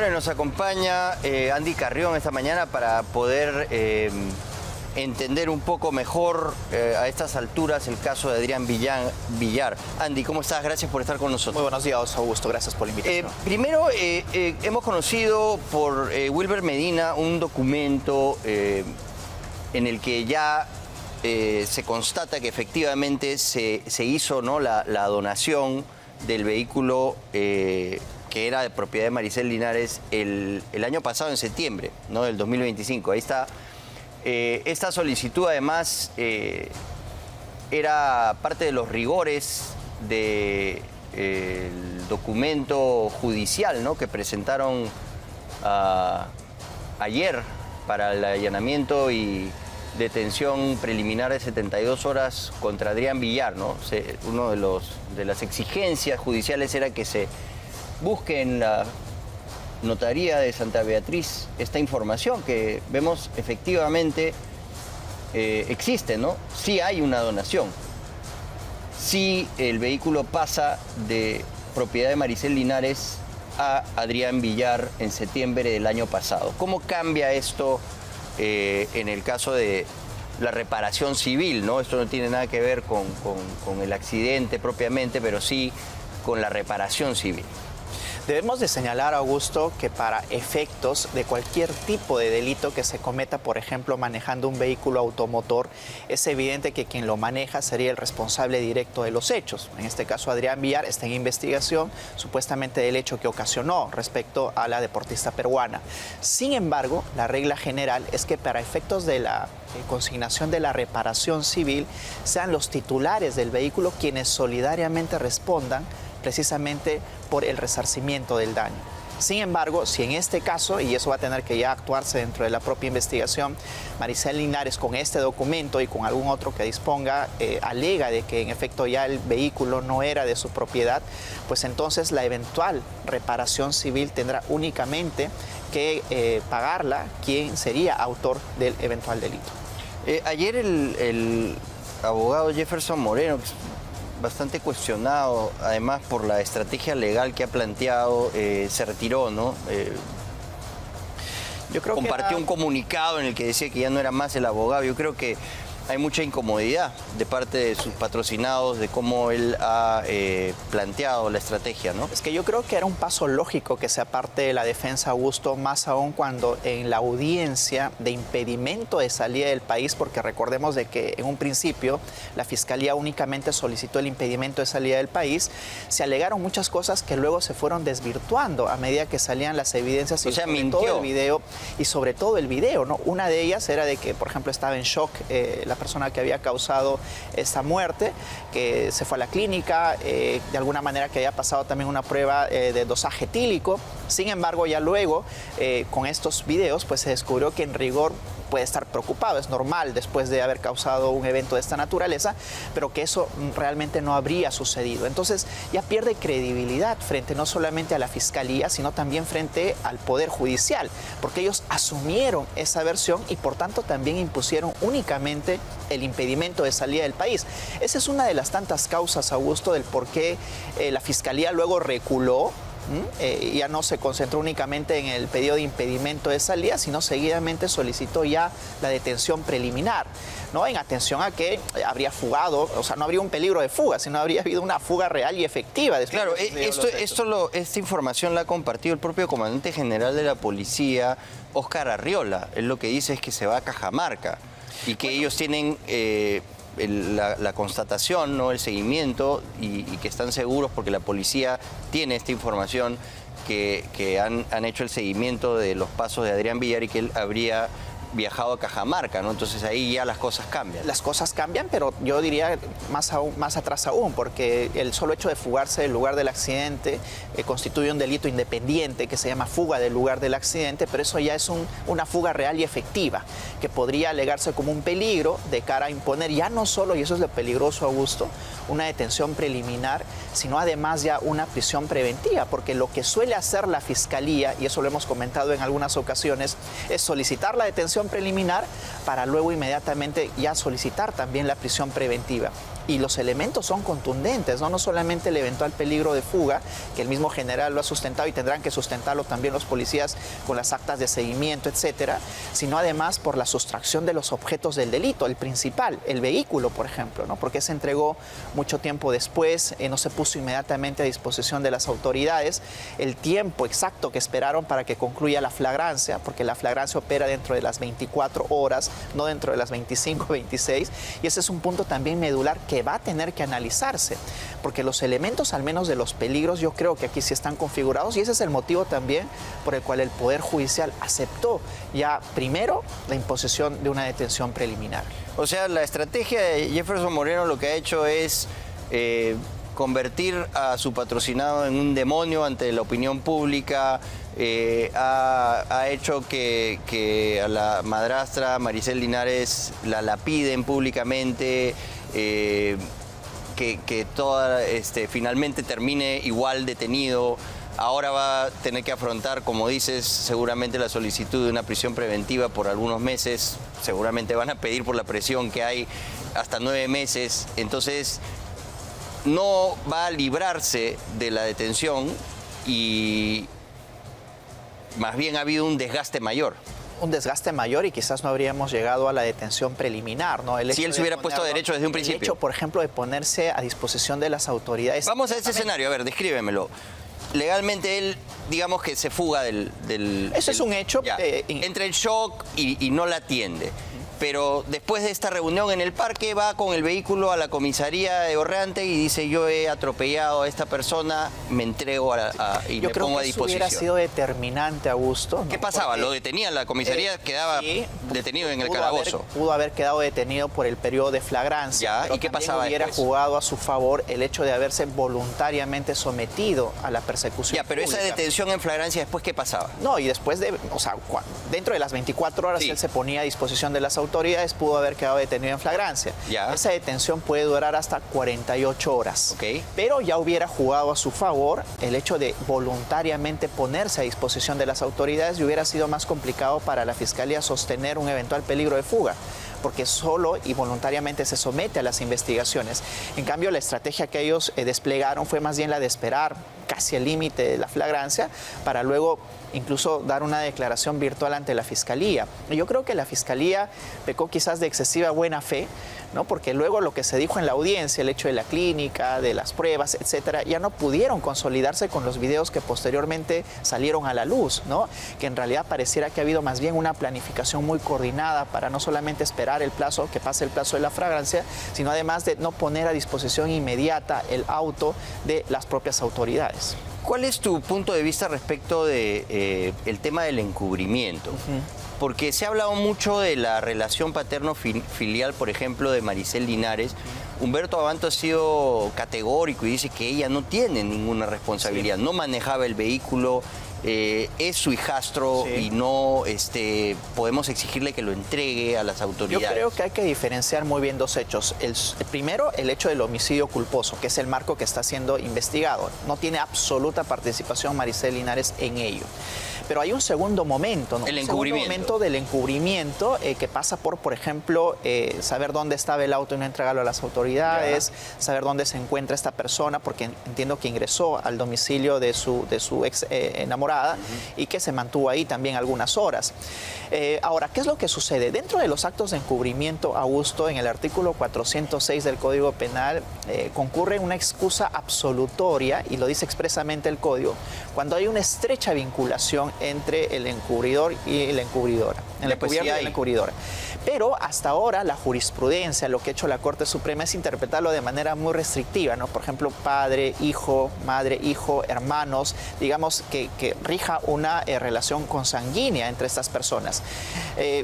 Nos acompaña Andy Carrión esta mañana para poder entender un poco mejor a estas alturas el caso de Adrián Villar. Andy, ¿cómo estás? Gracias por estar con nosotros. Muy buenos días, Augusto. Gracias por la invitación. Primero, hemos conocido por Wilber Medina un documento en el que ya se constata que efectivamente se hizo, ¿no?, la donación del vehículo que era de propiedad de Maricel Linares el año pasado, en septiembre, ¿no?, del 2025. Ahí está. Esta solicitud, además, era parte de los rigores del documento judicial, ¿no?, que presentaron ayer para el allanamiento y detención preliminar de 72 horas contra Adrián Villar, ¿no? Uno de las exigencias judiciales era que se busque en la notaría de Santa Beatriz esta información que vemos efectivamente existe, ¿no? Sí hay una donación. Sí el vehículo pasa de propiedad de Maricel Linares a Adrián Villar en septiembre del año pasado. ¿Cómo cambia esto en el caso de la reparación civil, ¿no? Esto no tiene nada que ver con el accidente propiamente, pero sí con la reparación civil. Debemos de señalar, Augusto, que para efectos de cualquier tipo de delito que se cometa, por ejemplo, manejando un vehículo automotor, es evidente que quien lo maneja sería el responsable directo de los hechos. En este caso, Adrián Villar está en investigación, supuestamente del hecho que ocasionó respecto a la deportista peruana. Sin embargo, la regla general es que para efectos de la consignación de la reparación civil, sean los titulares del vehículo quienes solidariamente respondan precisamente por el resarcimiento del daño. Sin embargo, si en este caso, y eso va a tener que ya actuarse dentro de la propia investigación, Maricel Linares con este documento y con algún otro que disponga, alega de que en efecto ya el vehículo no era de su propiedad, pues entonces la eventual reparación civil tendrá únicamente que pagarla quien sería autor del eventual delito. Ayer el abogado Jefferson Moreno, bastante cuestionado, además por la estrategia legal que ha planteado, se retiró, ¿no? Yo creo compartió un comunicado en el que decía que ya no era más el abogado. Yo creo que hay mucha incomodidad de parte de sus patrocinados de cómo él ha planteado la estrategia, ¿no? Es que yo creo que era un paso lógico que sea parte de la defensa, Augusto, más aún cuando en la audiencia de impedimento de salida del país, porque recordemos de que en un principio la Fiscalía únicamente solicitó el impedimento de salida del país, se alegaron muchas cosas que luego se fueron desvirtuando a medida que salían las evidencias y sobre todo el video, ¿no? Una de ellas era de que, por ejemplo, estaba en shock la persona que había causado esta muerte, que se fue a la clínica, de alguna manera que había pasado también una prueba de dosaje etílico. Sin embargo, ya luego, con estos videos, pues se descubrió que en rigor puede estar preocupado, es normal después de haber causado un evento de esta naturaleza, pero que eso realmente no habría sucedido. Entonces ya pierde credibilidad frente no solamente a la Fiscalía, sino también frente al Poder Judicial, porque ellos asumieron esa versión y por tanto también impusieron únicamente el impedimento de salida del país. Esa es una de las tantas causas, Augusto, del por qué la Fiscalía luego reculó. Ya no se concentró únicamente en el pedido de impedimento de salida, sino seguidamente solicitó ya la detención preliminar, ¿no? En atención a que habría fugado, o sea, no habría un peligro de fuga, sino habría habido una fuga real y efectiva. Claro, esta información la ha compartido el propio comandante general de la policía, Óscar Arriola. Él lo que dice es que se va a Cajamarca y que ellos tienen la constatación, ¿no?, el seguimiento y que están seguros porque la policía tiene esta información que han hecho el seguimiento de los pasos de Adrián Villar y que él habría viajado a Cajamarca, ¿no? Entonces ahí ya las cosas cambian. Las cosas cambian, pero yo diría más atrás aún, porque el solo hecho de fugarse del lugar del accidente constituye un delito independiente que se llama fuga del lugar del accidente, pero eso ya es una fuga real y efectiva, que podría alegarse como un peligro de cara a imponer ya no solo, y eso es lo peligroso, Augusto, una detención preliminar, sino además ya una prisión preventiva, porque lo que suele hacer la Fiscalía, y eso lo hemos comentado en algunas ocasiones, es solicitar la detención preliminar para luego inmediatamente ya solicitar también la prisión preventiva. y los elementos son contundentes, ¿no? No solamente el eventual peligro de fuga, que el mismo general lo ha sustentado y tendrán que sustentarlo también los policías con las actas de seguimiento, etcétera, sino además por la sustracción de los objetos del delito, el principal, el vehículo, por ejemplo, ¿no? Porque se entregó mucho tiempo después, no se puso inmediatamente a disposición de las autoridades, el tiempo exacto que esperaron para que concluya la flagrancia, porque la flagrancia opera dentro de las 24 horas, no dentro de las 25, 26, y ese es un punto también medular que va a tener que analizarse, porque los elementos, al menos de los peligros, yo creo que aquí sí están configurados, y ese es el motivo también por el cual el Poder Judicial aceptó ya primero la imposición de una detención preliminar. O sea, la estrategia de Jefferson Moreno lo que ha hecho es convertir a su patrocinado en un demonio ante la opinión pública, ha hecho que a la madrastra Maricel Linares la lapiden públicamente, que toda, finalmente termine igual detenido. Ahora va a tener que afrontar, como dices, seguramente la solicitud de una prisión preventiva por algunos meses. Seguramente van a pedir por la presión que hay hasta 9 meses. Entonces, no va a librarse de la detención y más bien ha habido un desgaste mayor. Un desgaste mayor y quizás no habríamos llegado a la detención preliminar, ¿no? Si él se hubiera puesto derecho desde un principio. El hecho, por ejemplo, de ponerse a disposición de las autoridades. Vamos a ese escenario, a ver, descríbemelo. Legalmente él, digamos que se fuga del Eso es un hecho. Entra en shock y no la atiende. Pero después de esta reunión en el parque va con el vehículo a la comisaría de Orrante y dice: yo he atropellado a esta persona, me entrego y me pongo a disposición. Yo creo que eso hubiera sido determinante, Augusto, ¿no? ¿Qué pasaba? Porque ¿lo detenía la comisaría? ¿Quedaba detenido en el calabozo? Pudo haber quedado detenido por el periodo de flagrancia. ¿Y qué pasaba hubiera después? jugado a su favor el hecho de haberse voluntariamente sometido a la persecución pero pública. esa detención en flagrancia, ¿después qué pasaba? No, y después dentro de las 24 horas él se ponía a disposición de las autoridades, pudo haber quedado detenido en flagrancia. Esa detención puede durar hasta 48 horas. Pero ya hubiera jugado a su favor el hecho de voluntariamente ponerse a disposición de las autoridades y hubiera sido más complicado para la Fiscalía sostener un eventual peligro de fuga, porque solo y voluntariamente se somete a las investigaciones. En cambio, la estrategia que ellos desplegaron fue más bien la de esperar casi al límite de la flagrancia para luego incluso dar una declaración virtual ante la Fiscalía. Y yo creo que la Fiscalía pecó quizás de excesiva buena fe, ¿no? Porque luego lo que se dijo en la audiencia, el hecho de la clínica, de las pruebas, etcétera, ya no pudieron consolidarse con los videos que posteriormente salieron a la luz, ¿no? Que en realidad pareciera que ha habido más bien una planificación muy coordinada para no solamente esperar el plazo, que pase el plazo de la flagrancia, sino además de no poner a disposición inmediata el auto de las propias autoridades. ¿Cuál es tu punto de vista respecto de el tema del encubrimiento? Porque se ha hablado mucho de la relación paterno-filial, por ejemplo, de Maricel Linares. Humberto Abanto ha sido categórico y dice que ella no tiene ninguna responsabilidad, no manejaba el vehículo, es su hijastro y no podemos exigirle que lo entregue a las autoridades. Yo creo que hay que diferenciar muy bien dos hechos. El primero, el hecho del homicidio culposo, que es el marco que está siendo investigado. No tiene absoluta participación Maricel Linares en ello. Pero hay un segundo momento, ¿no? El encubrimiento. Un segundo momento del encubrimiento que pasa por ejemplo, saber dónde estaba el auto y no entregarlo a las autoridades, saber dónde se encuentra esta persona, porque entiendo que ingresó al domicilio de su ex enamorada y que se mantuvo ahí también algunas horas. Ahora, ¿qué es lo que sucede? Dentro de los actos de encubrimiento, Augusto, en el artículo 406 del Código Penal, concurre una excusa absolutoria, y lo dice expresamente el Código, cuando hay una estrecha vinculación entre el encubridor y la encubridora. El encubierto y la encubridora. Pero hasta ahora la jurisprudencia, lo que ha hecho la Corte Suprema es interpretarlo de manera muy restrictiva, ¿no? Por ejemplo, padre, hijo, madre, hijo, hermanos, digamos que rija una relación consanguínea entre estas personas.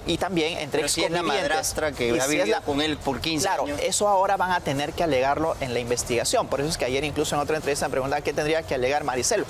Y también entre exconvivientes. Si es la madrastra que ha vivido con él por 15 años. Claro, eso ahora van a tener que alegarlo en la investigación. Por eso es que ayer incluso en otra entrevista me preguntaba qué tendría que alegar Maricel.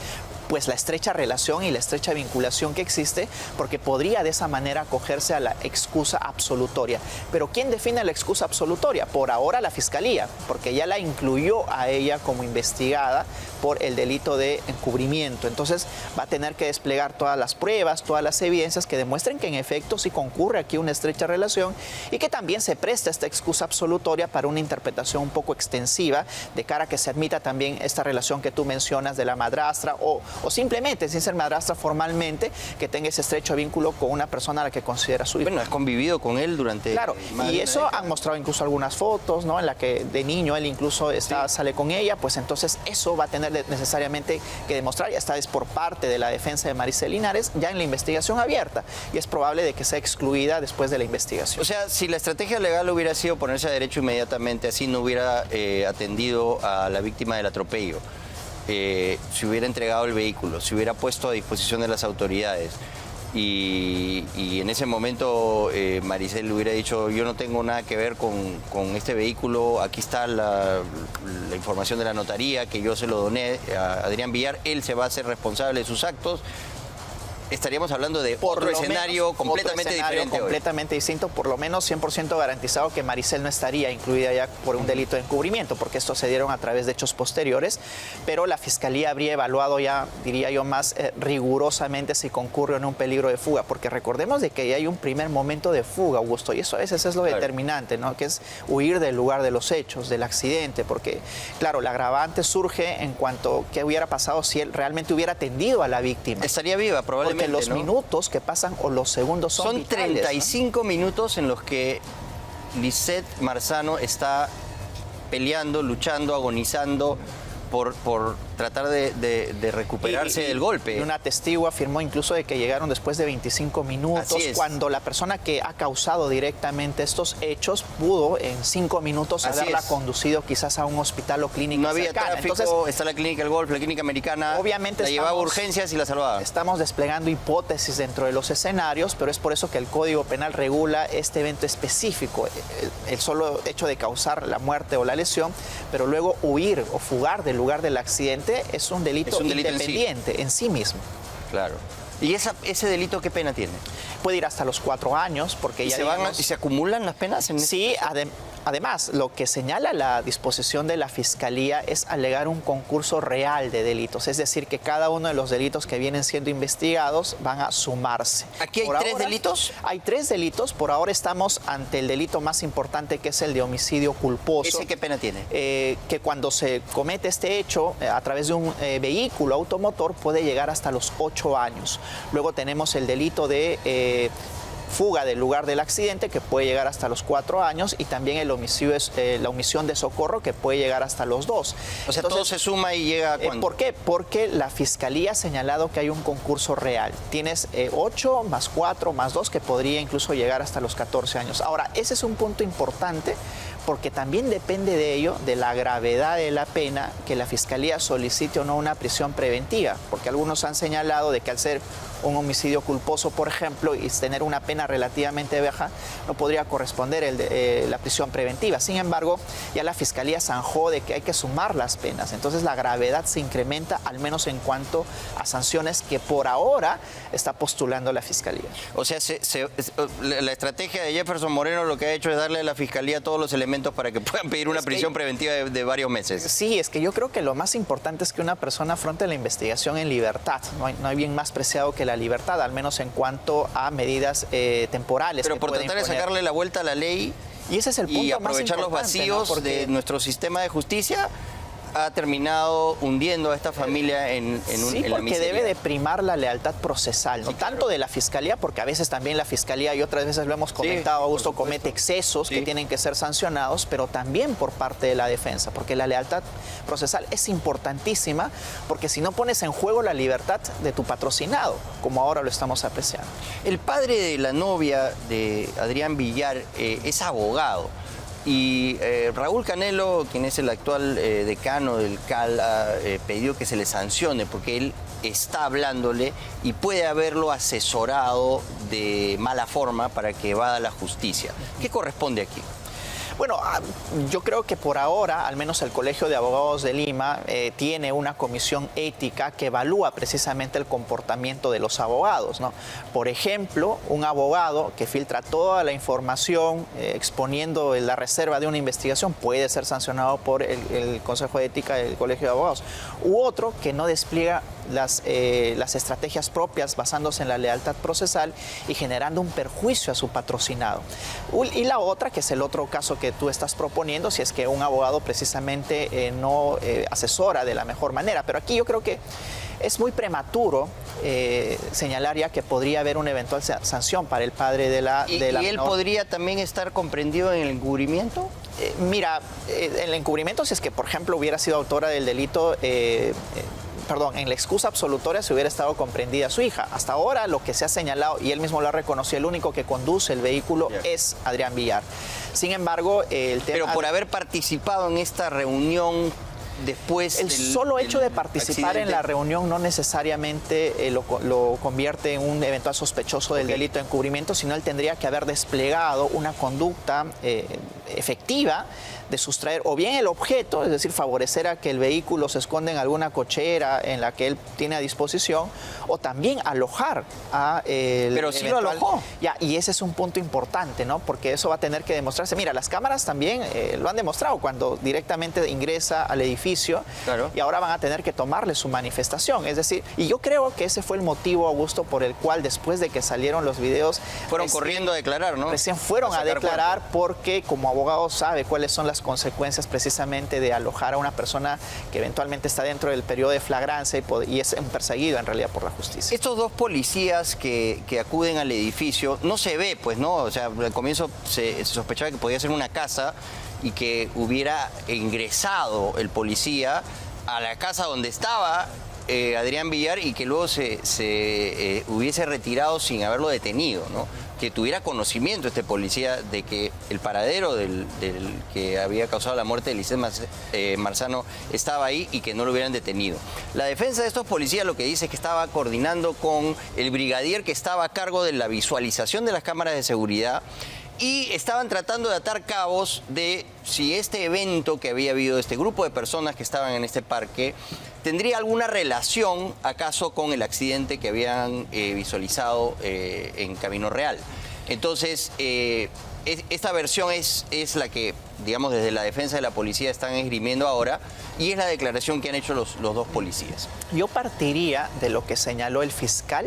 Pues la estrecha relación y la estrecha vinculación que existe, porque podría de esa manera acogerse a la excusa absolutoria. Pero ¿quién define la excusa absolutoria? Por ahora la Fiscalía, porque ya la incluyó a ella como investigada por el delito de encubrimiento. Entonces va a tener que desplegar todas las pruebas, todas las evidencias que demuestren que en efecto sí concurre aquí una estrecha relación y que también se presta esta excusa absolutoria para una interpretación un poco extensiva de cara a que se admita también esta relación que tú mencionas de la madrastra o simplemente, sin ser madrastra formalmente, que tenga ese estrecho vínculo con una persona a la que considera su hijo. Bueno, has convivido con él durante... Claro, y eso han mostrado incluso algunas fotos, ¿no? En la que de niño él incluso sale con ella, pues entonces eso va a tener necesariamente que demostrar, y esta es por parte de la defensa de Maricel Linares, ya en la investigación abierta, y es probable de que sea excluida después de la investigación. O sea, si la estrategia legal hubiera sido ponerse a derecho inmediatamente, así no hubiera atendido a la víctima del atropello, si hubiera entregado el vehículo, si hubiera puesto a disposición de las autoridades, y en ese momento Maricel le hubiera dicho: yo no tengo nada que ver con este vehículo, aquí está la información de la notaría, que yo se lo doné a Adrián Villar, él se va a hacer responsable de sus actos. Estaríamos hablando de otro escenario completamente diferente. Completamente distinto, por lo menos 100% garantizado que Maricel no estaría incluida ya por un delito de encubrimiento, porque estos se dieron a través de hechos posteriores, pero la Fiscalía habría evaluado ya, diría yo, más rigurosamente si concurre o no un peligro de fuga, porque recordemos de que ya hay un primer momento de fuga, Augusto, y eso a veces es lo determinante, ¿no? Que es huir del lugar de los hechos, del accidente, porque, claro, la agravante surge en cuanto a qué hubiera pasado si él realmente hubiera atendido a la víctima. Estaría viva, probablemente. Porque los minutos que pasan o los segundos son vitales, 35 minutos en los que Lisette Marzano está peleando, luchando, agonizando por tratar de recuperarse del golpe. Y una testigo afirmó incluso de que llegaron después de 25 minutos, cuando la persona que ha causado directamente estos hechos pudo en 5 minutos haberla conducido quizás a un hospital o clínica No había cercana. tráfico, entonces, está la clínica del Golf, la clínica americana, obviamente la llevaba a urgencias y la salvaba. Estamos desplegando hipótesis dentro de los escenarios, pero es por eso que el Código Penal regula este evento específico, el solo hecho de causar la muerte o la lesión, pero luego huir o fugar del lugar del accidente es un delito independiente en sí mismo. Claro. ¿Y ese delito qué pena tiene? Puede ir hasta los 4 años, porque ya ¿Y se acumulan las penas? Sí, además, lo que señala la disposición de la Fiscalía es alegar un concurso real de delitos, es decir, que cada uno de los delitos que vienen siendo investigados van a sumarse. ¿Aquí hay 3 delitos? Hay 3 delitos, por ahora estamos ante el delito más importante, que es el de homicidio culposo. ¿Ese qué pena tiene? Que cuando se comete este hecho a través de un vehículo automotor puede llegar hasta los 8 años. Luego tenemos el delito de fuga del lugar del accidente, que puede llegar hasta los 4 años, y también el homicidio la omisión de socorro, que puede llegar hasta los 2. O sea, entonces, todo se suma y llega a ¿cuándo? ¿Por qué? Porque la Fiscalía ha señalado que hay un concurso real. Tienes 8 más 4 más 2, que podría incluso llegar hasta los 14 años. Ahora, ese es un punto importante, porque también depende de ello, de la gravedad de la pena, que la Fiscalía solicite o no una prisión preventiva, porque algunos han señalado de que al ser un homicidio culposo, por ejemplo, y tener una pena relativamente baja, no podría corresponder la prisión preventiva. Sin embargo, ya la Fiscalía zanjó de que hay que sumar las penas, entonces la gravedad se incrementa, al menos en cuanto a sanciones que por ahora está postulando la Fiscalía. O sea, la estrategia de Jefferson Moreno lo que ha hecho es darle a la Fiscalía todos los elementos para que puedan pedir una prisión preventiva de varios meses. Sí, es que yo creo que lo más importante es que una persona afronte la investigación en libertad. No hay bien más preciado que la libertad, al menos en cuanto a medidas temporales. Pero por tratar de sacarle la vuelta a la ley y ese es el punto y aprovechar los vacíos, ¿no?, de nuestro sistema de justicia, ha terminado hundiendo a esta familia en la miseria. Debe de primar la lealtad procesal, no tanto de la Fiscalía, porque a veces también la Fiscalía, y otras veces lo hemos comentado, Augusto, comete excesos que tienen que ser sancionados, pero también por parte de la defensa, porque la lealtad procesal es importantísima, porque si no pones en juego la libertad de tu patrocinado, como ahora lo estamos apreciando. El padre de la novia de Adrián Villar es abogado. Y Raúl Canelo, quien es el actual decano del CAL, ha pedido que se le sancione porque él está hablándole y puede haberlo asesorado de mala forma para que evada la justicia. ¿Qué corresponde aquí? Bueno, yo creo que por ahora, al menos el Colegio de Abogados de Lima tiene una comisión ética que evalúa precisamente el comportamiento de los abogados, ¿no? Por ejemplo, un abogado que filtra toda la información exponiendo la reserva de una investigación puede ser sancionado por el Consejo de Ética del Colegio de Abogados. U otro que no despliega las estrategias propias basándose en la lealtad procesal y generando un perjuicio a su patrocinado. Y la otra, que es el otro caso que tú estás proponiendo, si es que un abogado precisamente no asesora de la mejor manera. Pero aquí yo creo que es muy prematuro señalar ya que podría haber una eventual sanción para el padre de la ¿Y menor. él podría también estar comprendido en el encubrimiento? Mira, el encubrimiento, si es que, por ejemplo, hubiera sido autora del delito, perdón, en la excusa absolutoria se hubiera estado comprendida su hija. Hasta ahora lo que se ha señalado, y él mismo lo ha reconocido, el único que conduce el vehículo es Adrián Villar. Sin embargo, el tema... Pero por haber participado en esta reunión después el solo hecho de participar en la reunión no necesariamente lo convierte en un eventual sospechoso del delito de encubrimiento, sino él tendría que haber desplegado una conducta efectiva de sustraer o bien el objeto, es decir, favorecer a que el vehículo se esconda en alguna cochera en la que él tiene a disposición, o también alojar a el Pero sí lo alojó. Ya, y ese es un punto importante, ¿no? Porque eso va a tener que demostrarse. Mira, las cámaras también lo han demostrado cuando directamente ingresa al edificio, claro. Y ahora van a tener que tomarle su manifestación. Es decir, y yo creo que ese fue el motivo, Augusto, por el cual después de que salieron los videos... Fueron corriendo a declarar, ¿no? Recién fueron a declarar porque como abogado sabe cuáles son las consecuencias precisamente de alojar a una persona que eventualmente está dentro del periodo de flagrancia y es un perseguido en realidad por la justicia. Estos dos policías que acuden al edificio, no se ve, pues, ¿no? O sea, al comienzo se sospechaba que podía ser una casa y que hubiera ingresado el policía a la casa donde estaba Adrián Villar y que luego se hubiese retirado sin haberlo detenido, ¿no? Que tuviera conocimiento este policía de que el paradero del que había causado la muerte de Lisset Marzano estaba ahí y que no lo hubieran detenido. La defensa de estos policías lo que dice es que estaba coordinando con el brigadier que estaba a cargo de la visualización de las cámaras de seguridad y estaban tratando de atar cabos de si este evento que había habido, este grupo de personas que estaban en este parque, tendría alguna relación acaso con el accidente que habían visualizado en Camino Real. Entonces, esta versión es la que, digamos, desde la defensa de la policía están esgrimiendo ahora y es la declaración que han hecho los dos policías. Yo partiría de lo que señaló el fiscal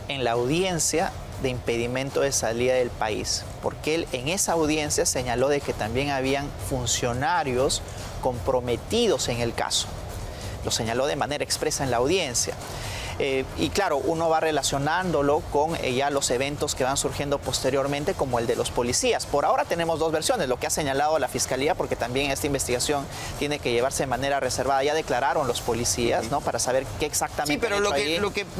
en la audiencia de impedimento de salida del país, porque él en esa audiencia señaló de que también habían funcionarios comprometidos en el caso. Lo señaló de manera expresa en la audiencia. Y claro, uno va relacionándolo con ya los eventos que van surgiendo posteriormente, como el de los policías. Por ahora tenemos dos versiones, lo que ha señalado la Fiscalía, porque también esta investigación tiene que llevarse de manera reservada. Ya declararon los policías, ¿no? Para saber qué exactamente... Sí, pero lo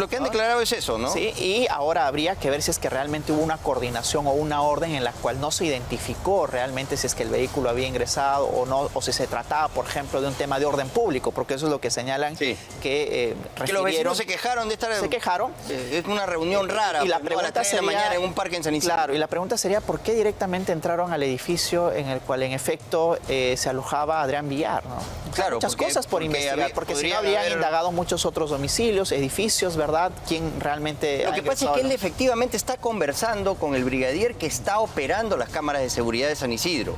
que han declarado es eso, ¿no? Sí, y ahora habría que ver si es que realmente hubo una coordinación o una orden en la cual no se identificó realmente si es que el vehículo había ingresado o no, o si se trataba, por ejemplo, de un tema de orden público, porque eso es lo que señalan que refirieron. Que los vecinos se quejaron de estar... Se quejaron. Es una reunión rara. Y la pregunta a las 3 de la sería, mañana en un parque en San Isidro. Claro, y la pregunta sería ¿por qué directamente entraron al edificio en el cual en efecto se alojaba Adrián Villar, ¿no? Claro, muchas cosas por investigar, porque si no habrían indagado muchos otros domicilios, edificios, ¿verdad? ¿Quién realmente... Lo que pasa es que él efectivamente está conversando con el brigadier que está operando las cámaras de seguridad de San Isidro.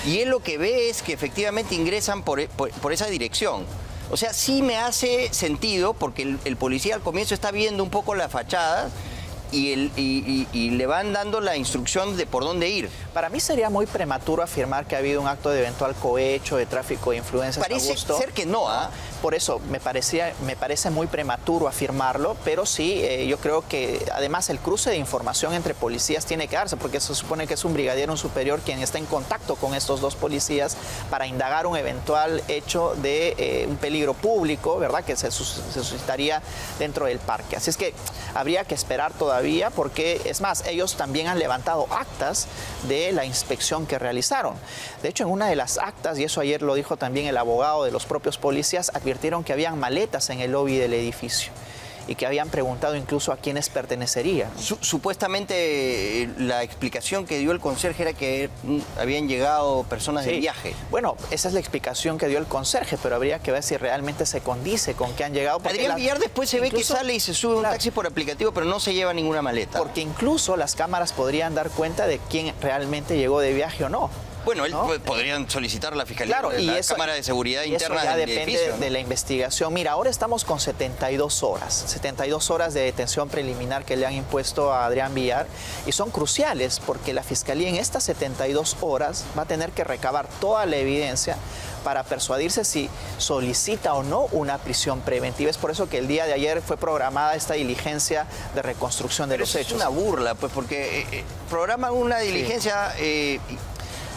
Y él lo que ve es que efectivamente ingresan por esa dirección. O sea, sí me hace sentido porque el policía al comienzo está viendo un poco la fachada y le van dando la instrucción de por dónde ir. Para mí sería muy prematuro afirmar que ha habido un acto de eventual cohecho, de tráfico de influencias. Parece ser que no, ¿ah? Por eso me parece muy prematuro afirmarlo, pero sí, yo creo que además el cruce de información entre policías tiene que darse, porque se supone que es un brigadier, un superior, quien está en contacto con estos dos policías para indagar un eventual hecho de un peligro público, ¿verdad?, que se suscitaría dentro del parque. Así es que habría que esperar todavía, porque es más, ellos también han levantado actas de la inspección que realizaron. De hecho, en una de las actas, y eso ayer lo dijo también el abogado de los propios policías, advirtieron que habían maletas en el lobby del edificio y que habían preguntado incluso a quiénes pertenecerían. Supuestamente la explicación que dio el conserje era que habían llegado personas de viaje. Bueno, esa es la explicación que dio el conserje, pero habría que ver si realmente se condice con que han llegado. Adrián Villar después se ve que sale y se sube un taxi por aplicativo, pero no se lleva ninguna maleta. Porque incluso las cámaras podrían dar cuenta de quién realmente llegó de viaje o no. Bueno, podrían solicitar a la Fiscalía, la Cámara de Seguridad Interna eso ya del depende edificio, ¿no? de la investigación. Mira, ahora estamos con 72 horas de detención preliminar que le han impuesto a Adrián Villar y son cruciales porque la Fiscalía en estas 72 horas va a tener que recabar toda la evidencia para persuadirse si solicita o no una prisión preventiva. Es por eso que el día de ayer fue programada esta diligencia de reconstrucción de los hechos. Es una burla, pues, porque programan una diligencia...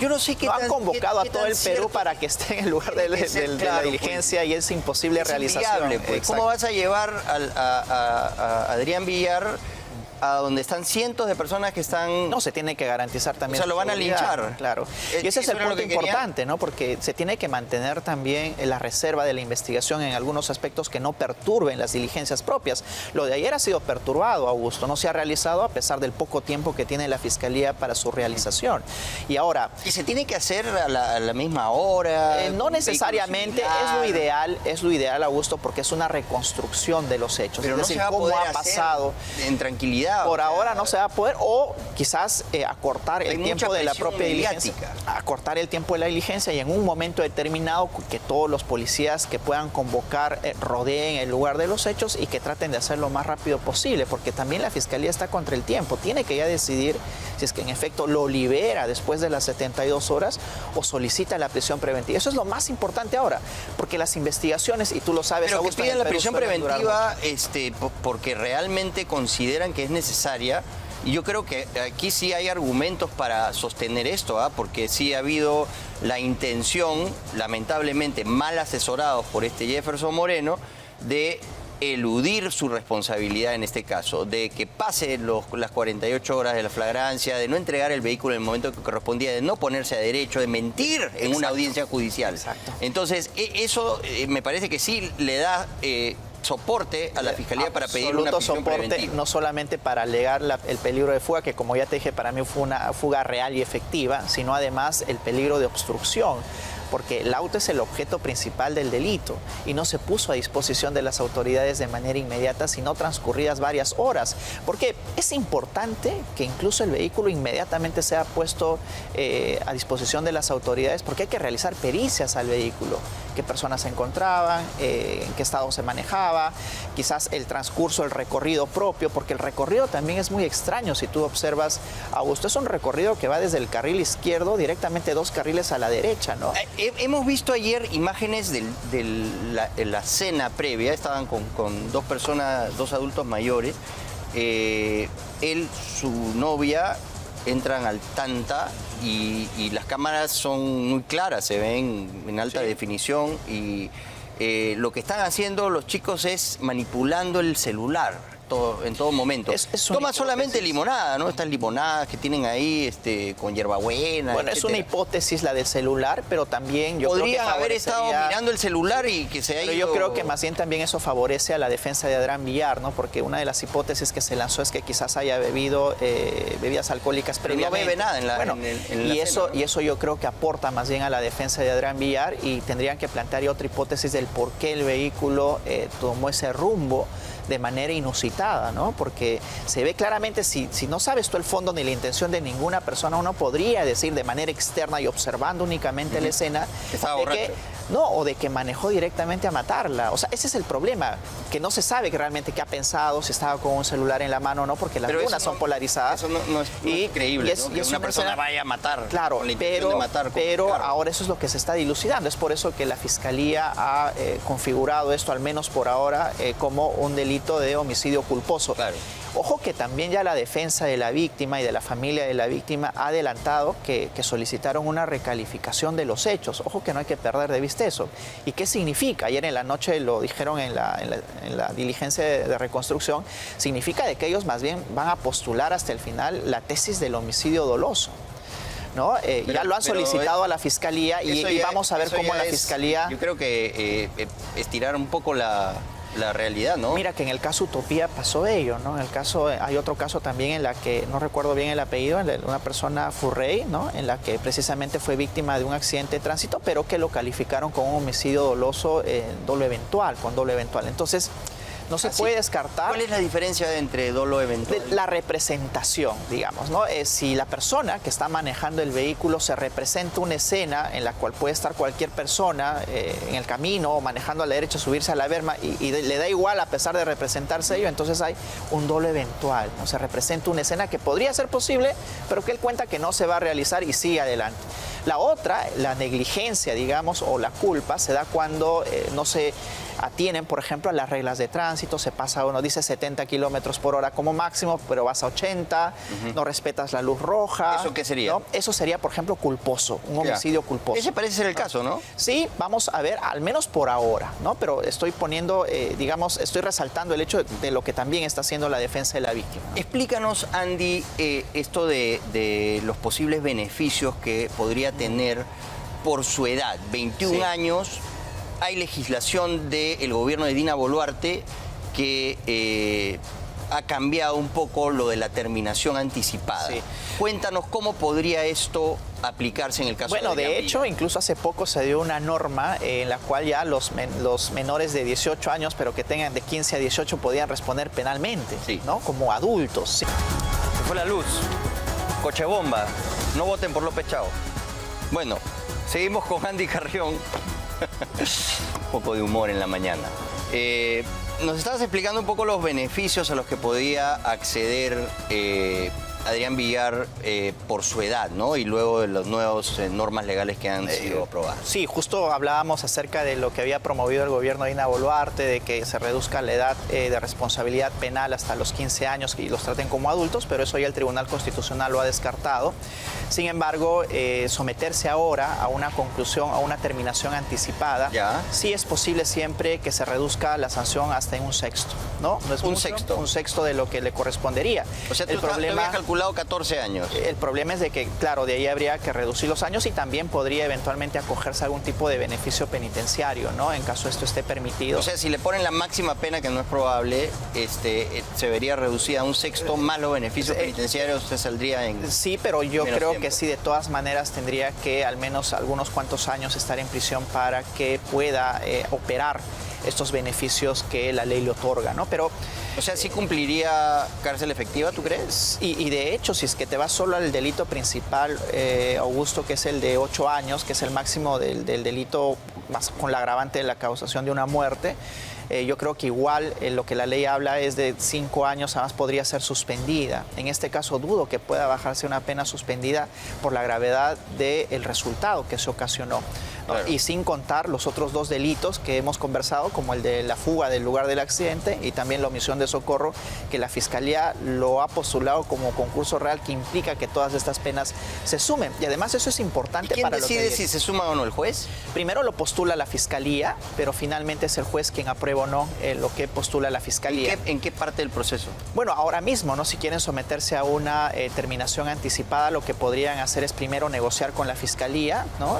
Yo no sé qué han convocado a todo el Perú para que esté en el lugar de la diligencia y es imposible realización. Pues. ¿Cómo vas a llevar a Adrián Villar a donde están cientos de personas que están... No, se tiene que garantizar también... O sea, lo van a linchar. Claro. Y ese es el punto importante, ¿no? Porque se tiene que mantener también la reserva de la investigación en algunos aspectos que no perturben las diligencias propias. Lo de ayer ha sido perturbado, Augusto. No se ha realizado a pesar del poco tiempo que tiene la Fiscalía para su realización. Y ahora... ¿Y se tiene que hacer a la misma hora? No necesariamente. Es lo ideal, Augusto, porque es una reconstrucción de los hechos. Pero es no decir, se va a cómo poder ha pasado en tranquilidad. Por ahora no se va a poder, o quizás acortar el tiempo de la propia diligencia. Acortar el tiempo de la diligencia y en un momento determinado que todos los policías que puedan convocar rodeen el lugar de los hechos y que traten de hacerlo lo más rápido posible, porque también la Fiscalía está contra el tiempo. Tiene que ya decidir si es que en efecto lo libera después de las 72 horas o solicita la prisión preventiva. Eso es lo más importante ahora, porque las investigaciones, y tú lo sabes, pero Augusto, que piden la prisión preventiva porque realmente consideran que es necesaria. Y yo creo que aquí sí hay argumentos para sostener esto, porque sí ha habido la intención, lamentablemente mal asesorados por este Jefferson Moreno, de eludir su responsabilidad en este caso, de que pase las 48 horas de la flagrancia, de no entregar el vehículo en el momento que correspondía, de no ponerse a derecho, de mentir en una audiencia judicial. Exacto. Entonces, eso me parece que sí le da... soporte a la Fiscalía para pedir una prisión preventiva. No solamente para alegar el peligro de fuga, que como ya te dije, para mí fue una fuga real y efectiva, sino además el peligro de obstrucción, porque el auto es el objeto principal del delito y no se puso a disposición de las autoridades de manera inmediata, sino transcurridas varias horas. Porque es importante que incluso el vehículo inmediatamente sea puesto a disposición de las autoridades, porque hay que realizar pericias al vehículo, qué personas se encontraban, en qué estado se manejaba, quizás el transcurso, el recorrido propio, porque el recorrido también es muy extraño. Si tú observas, Augusto, es un recorrido que va desde el carril izquierdo directamente 2 carriles a la derecha, ¿no? Hemos visto ayer imágenes de la cena previa, estaban con 2 personas, 2 adultos mayores, él, su novia, entran al Tanta y las cámaras son muy claras, se ven en alta definición y lo que están haciendo los chicos es manipulando el celular. En todo momento. Toma solamente limonada, ¿no? Estas limonadas que tienen ahí con hierbabuena. Bueno, es una hipótesis la del celular, pero también yo creo que podrían haber estado mirando el celular y que se haya ido... Yo creo que más bien también eso favorece a la defensa de Adrián Villar, ¿no? Porque una de las hipótesis que se lanzó es que quizás haya bebido bebidas alcohólicas previamente. No bebe nada en la cena, ¿no? Y eso yo creo que aporta más bien a la defensa de Adrián Villar y tendrían que plantear otra hipótesis del por qué el vehículo tomó ese rumbo de manera inusitada, ¿no? Porque se ve claramente, si no sabes tú el fondo ni la intención de ninguna persona, uno podría decir de manera externa y observando únicamente la escena o de que manejó directamente a matarla. O sea, ese es el problema, que no se sabe realmente qué ha pensado, si estaba con un celular en la mano o no, porque las lunas son polarizadas. Eso no es creíble, ¿no? Que una persona vaya a matar. Claro, pero ahora eso es lo que se está dilucidando. Es por eso que la Fiscalía ha configurado esto, al menos por ahora, como un delito de homicidio culposo. Claro. Ojo que también ya la defensa de la víctima y de la familia de la víctima ha adelantado que solicitaron una recalificación de los hechos. Ojo que no hay que perder de vista eso. ¿Y qué significa? Ayer en la noche lo dijeron en la diligencia de reconstrucción. Significa de que ellos más bien van a postular hasta el final la tesis del homicidio doloso, ¿no? Ya lo han solicitado a la Fiscalía y vamos a ver cómo la Fiscalía... Yo creo que estirar un poco la la realidad, ¿no? Mira que en el caso Utopía pasó ello, ¿no? En el caso, hay otro caso también en la que, no recuerdo bien el apellido, una persona Furrey, ¿no? En la que precisamente fue víctima de un accidente de tránsito, pero que lo calificaron como un homicidio doloso dolo eventual, con dolo eventual. Entonces, no se puede descartar. ¿Cuál es la diferencia entre dolo eventual? La representación, digamos, ¿no? Si la persona que está manejando el vehículo se representa una escena en la cual puede estar cualquier persona en el camino o manejando a la derecha, subirse a la berma y le da igual a pesar de representarse ello, entonces hay un dolo eventual, ¿no? Se representa una escena que podría ser posible, pero que él cuenta que no se va a realizar y sigue adelante. La otra, la negligencia, digamos, o la culpa, se da cuando no se atienen, por ejemplo, a las reglas de tránsito, se pasa, uno dice 70 kilómetros por hora como máximo, pero vas a 80, no respetas la luz roja. ¿Eso qué sería? ¿No? Eso sería, por ejemplo, culposo, un homicidio culposo. Ese parece ser el caso, ¿no? Sí, vamos a ver, al menos por ahora, ¿no? Pero estoy poniendo, digamos, estoy resaltando el hecho de lo que también está haciendo la defensa de la víctima, ¿no? Explícanos, Andy, esto de los posibles beneficios que podría tener por su edad, 21 años. Hay legislación del gobierno de Dina Boluarte que ha cambiado un poco lo de la terminación anticipada. Sí. Cuéntanos cómo podría esto aplicarse en el caso de Adrián Bueno, de hecho, Villar. incluso hace poco se dio una norma en la cual ya los menores de 18 años, pero que tengan de 15 a 18, podían responder penalmente, ¿no? Como adultos. Sí. Se fue la luz. Coche bomba. No voten por López Chao. Bueno, seguimos con Andy Carrión. Un poco de humor en la mañana. Nos estabas explicando un poco los beneficios a los que podía acceder Adrián Villar por su edad, ¿no? Y luego de las nuevas normas legales que han sido aprobadas. Sí, justo hablábamos acerca de lo que había promovido el gobierno de Dina Boluarte, de que se reduzca la edad de responsabilidad penal hasta los 15 años y los traten como adultos, pero eso ya el Tribunal Constitucional lo ha descartado. Sin embargo, someterse ahora a una conclusión, a una terminación anticipada, sí es posible siempre que se reduzca la sanción hasta en un sexto, ¿no? No es un mucho, sexto. Un sexto de lo que le correspondería. O sea, tú habías calculado 14 años. El problema es de que, claro, de ahí habría que reducir los años y también podría eventualmente acogerse a algún tipo de beneficio penitenciario, ¿no? En caso esto esté permitido. O sea, si le ponen la máxima pena, que no es probable, se vería reducida a un sexto, más los beneficios penitenciarios, usted saldría en... Sí, pero yo creo tiempo. Que sí, de todas maneras tendría que al menos algunos cuantos años estar en prisión para que pueda operar estos beneficios que la ley le otorga, ¿no? Pero, o sea, ¿sí cumpliría cárcel efectiva, tú crees? Y de hecho, si es que te vas solo al delito principal, Augusto, que es el de 8 años, que es el máximo del delito más con la agravante de la causación de una muerte, yo creo que igual lo que la ley habla es de 5 años, además podría ser suspendida. En este caso dudo que pueda bajarse una pena suspendida por la gravedad del resultado que se ocasionó. Claro. Y sin contar los otros 2 delitos que hemos conversado, como el de la fuga del lugar del accidente y también la omisión de socorro, que la Fiscalía lo ha postulado como concurso real, que implica que todas estas penas se sumen. Y además eso es importante para lo que... ¿Quién decide si se suma o no, el juez? Primero lo postula la Fiscalía, pero finalmente es el juez quien aprueba o no lo que postula la Fiscalía. ¿En qué parte del proceso? Bueno, ahora mismo, ¿no? Si quieren someterse a una terminación anticipada, lo que podrían hacer es primero negociar con la Fiscalía, ¿no?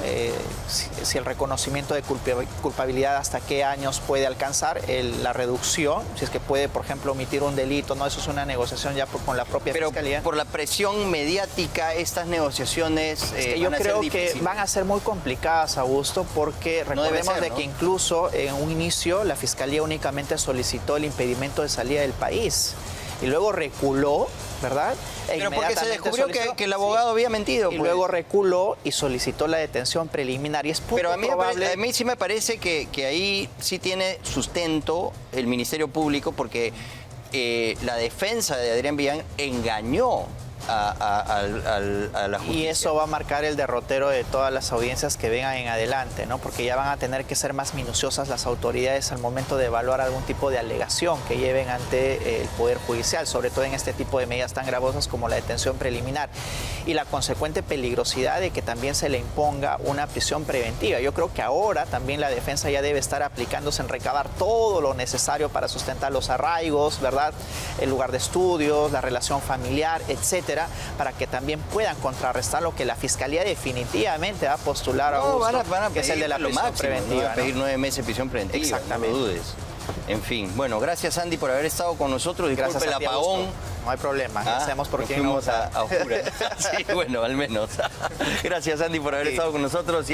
Si el reconocimiento de culpabilidad hasta qué años puede alcanzar, la reducción, si es que puede, por ejemplo, omitir un delito, ¿no? Eso es una negociación ya con la propia Fiscalía. Pero por la presión mediática, estas negociaciones yo creo que van a ser muy complicadas, Augusto, porque recordemos de que incluso en un inicio la Fiscalía únicamente solicitó el impedimento de salida del país y luego reculó, ¿verdad? Pero porque se descubrió que el abogado había mentido. Y luego reculó y solicitó la detención preliminar. Y es poco probable. A mí sí me parece que ahí sí tiene sustento el Ministerio Público, porque la defensa de Adrián Villar engañó a la justicia. Y eso va a marcar el derrotero de todas las audiencias que vengan en adelante, ¿no? Porque ya van a tener que ser más minuciosas las autoridades al momento de evaluar algún tipo de alegación que lleven ante el Poder Judicial, sobre todo en este tipo de medidas tan gravosas como la detención preliminar y la consecuente peligrosidad de que también se le imponga una prisión preventiva. Yo creo que ahora también la defensa ya debe estar aplicándose en recabar todo lo necesario para sustentar los arraigos, ¿verdad? El lugar de estudios, la relación familiar, etcétera, para que también puedan contrarrestar lo que la Fiscalía definitivamente va a postular, Augusto, van a que es el de la prisión preventiva. Van a pedir 9 meses de prisión preventiva, exactamente. no lo dudes. En fin, bueno, gracias Andy por haber estado con nosotros. Disculpe Gracias el a ti, apagón. Augusto. No hay problema, ya sabemos por nos quién no fuimos votar. a oscuras. Sí, bueno, al menos. Gracias Andy por haber Sí. estado con nosotros.